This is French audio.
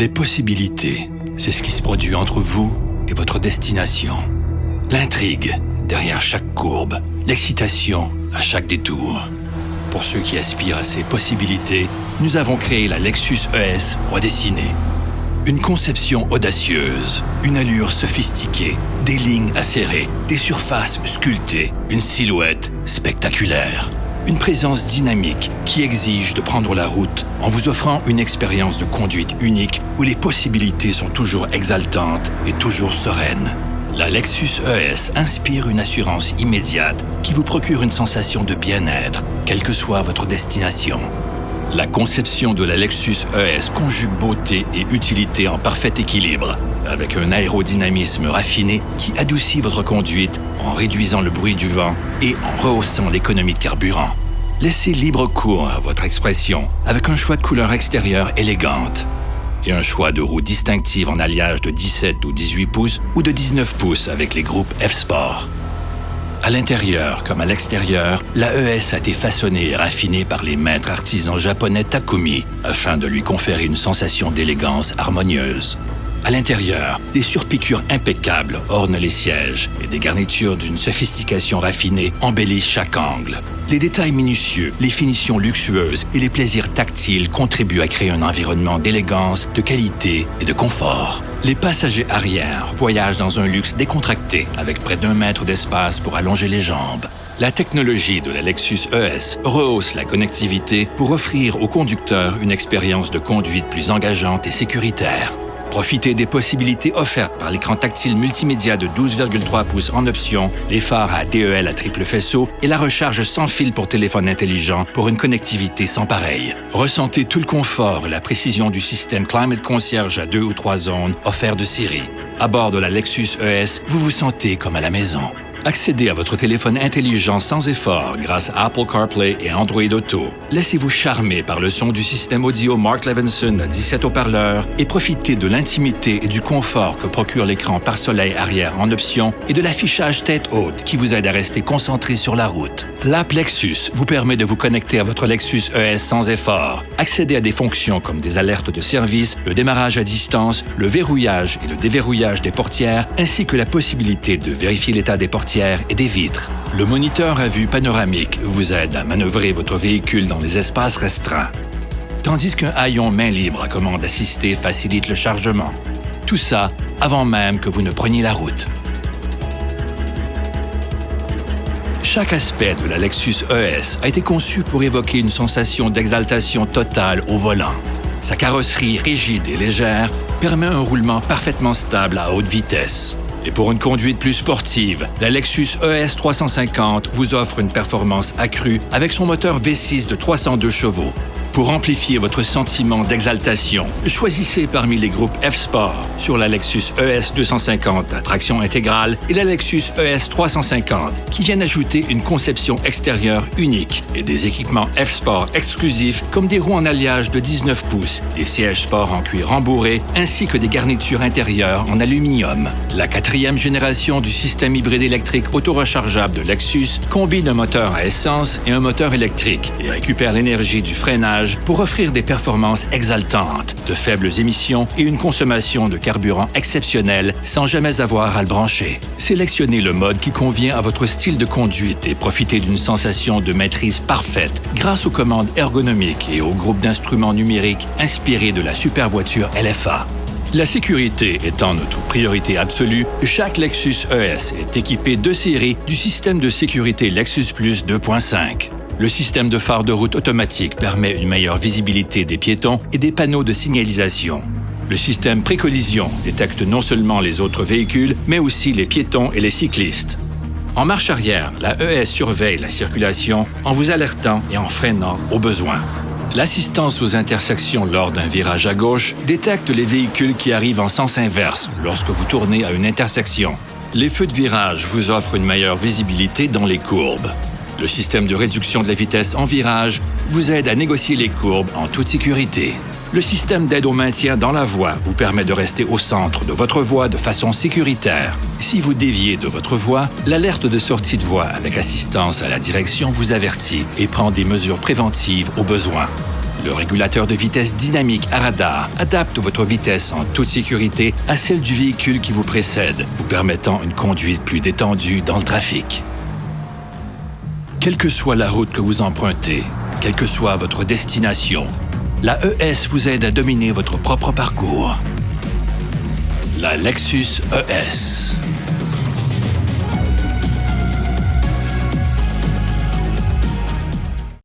Les possibilités, c'est ce qui se produit entre vous et votre destination. L'intrigue derrière chaque courbe, l'excitation à chaque détour. Pour ceux qui aspirent à ces possibilités, nous avons créé la Lexus ES redessinée. Une conception audacieuse, une allure sophistiquée, des lignes acérées, des surfaces sculptées, une silhouette spectaculaire. Une présence dynamique qui exige de prendre la route en vous offrant une expérience de conduite unique où les possibilités sont toujours exaltantes et toujours sereines. La Lexus ES inspire une assurance immédiate qui vous procure une sensation de bien-être, quelle que soit votre destination. La conception de la Lexus ES conjugue beauté et utilité en parfait équilibre, avec un aérodynamisme raffiné qui adoucit votre conduite en réduisant le bruit du vent et en rehaussant l'économie de carburant. Laissez libre cours à votre expression avec un choix de couleurs extérieures élégantes et un choix de roues distinctives en alliage de 17 ou 18 pouces ou de 19 pouces avec les groupes F-Sport. À l'intérieur comme à l'extérieur, la ES a été façonnée et raffinée par les maîtres artisans japonais Takumi afin de lui conférer une sensation d'élégance harmonieuse. À l'intérieur, des surpiqûres impeccables ornent les sièges et des garnitures d'une sophistication raffinée embellissent chaque angle. Les détails minutieux, les finitions luxueuses et les plaisirs tactiles contribuent à créer un environnement d'élégance, de qualité et de confort. Les passagers arrière voyagent dans un luxe décontracté avec près d'1 mètre d'espace pour allonger les jambes. La technologie de la Lexus ES rehausse la connectivité pour offrir aux conducteurs une expérience de conduite plus engageante et sécuritaire. Profitez des possibilités offertes par l'écran tactile multimédia de 12,3 pouces en option, les phares à DEL à triple faisceau et la recharge sans fil pour téléphone intelligent pour une connectivité sans pareille. Ressentez tout le confort et la précision du système Climate Concierge à 2 ou 3 zones offert de série. À bord de la Lexus ES, vous vous sentez comme à la maison. Accédez à votre téléphone intelligent sans effort grâce à Apple CarPlay et Android Auto. Laissez-vous charmer par le son du système audio Mark Levinson à 17 haut-parleurs et profitez de l'intimité et du confort que procure l'écran pare-soleil arrière en option et de l'affichage tête haute qui vous aide à rester concentré sur la route. L'app Lexus vous permet de vous connecter à votre Lexus ES sans effort. Accédez à des fonctions comme des alertes de service, le démarrage à distance, le verrouillage et le déverrouillage des portières, ainsi que la possibilité de vérifier l'état des portières et des vitres. Le moniteur à vue panoramique vous aide à manœuvrer votre véhicule dans les espaces restreints, tandis qu'un haillon main libre à commande assistée facilite le chargement. Tout ça avant même que vous ne preniez la route. Chaque aspect de la Lexus ES a été conçu pour évoquer une sensation d'exaltation totale au volant. Sa carrosserie rigide et légère permet un roulement parfaitement stable à haute vitesse. Et pour une conduite plus sportive, la Lexus ES 350 vous offre une performance accrue avec son moteur V6 de 302 chevaux. Pour amplifier votre sentiment d'exaltation, choisissez parmi les groupes F-Sport sur la Lexus ES 250 à traction intégrale et la Lexus ES 350 qui viennent ajouter une conception extérieure unique et des équipements F-Sport exclusifs comme des roues en alliage de 19 pouces, des sièges sport en cuir rembourré ainsi que des garnitures intérieures en aluminium. La 4e génération du système hybride électrique autorechargeable de Lexus combine un moteur à essence et un moteur électrique et récupère l'énergie du freinage pour offrir des performances exaltantes, de faibles émissions et une consommation de carburant exceptionnelle sans jamais avoir à le brancher. Sélectionnez le mode qui convient à votre style de conduite et profitez d'une sensation de maîtrise parfaite grâce aux commandes ergonomiques et au groupe d'instruments numériques inspirés de la supervoiture LFA. La sécurité étant notre priorité absolue, chaque Lexus ES est équipé de série du système de sécurité Lexus Plus 2.5. Le système de phare de route automatique permet une meilleure visibilité des piétons et des panneaux de signalisation. Le système précollision détecte non seulement les autres véhicules, mais aussi les piétons et les cyclistes. En marche arrière, la ES surveille la circulation en vous alertant et en freinant au besoin. L'assistance aux intersections lors d'un virage à gauche détecte les véhicules qui arrivent en sens inverse lorsque vous tournez à une intersection. Les feux de virage vous offrent une meilleure visibilité dans les courbes. Le système de réduction de la vitesse en virage vous aide à négocier les courbes en toute sécurité. Le système d'aide au maintien dans la voie vous permet de rester au centre de votre voie de façon sécuritaire. Si vous déviez de votre voie, l'alerte de sortie de voie avec assistance à la direction vous avertit et prend des mesures préventives au besoin. Le régulateur de vitesse dynamique à radar adapte votre vitesse en toute sécurité à celle du véhicule qui vous précède, vous permettant une conduite plus détendue dans le trafic. Quelle que soit la route que vous empruntez, quelle que soit votre destination, la ES vous aide à dominer votre propre parcours. La Lexus ES.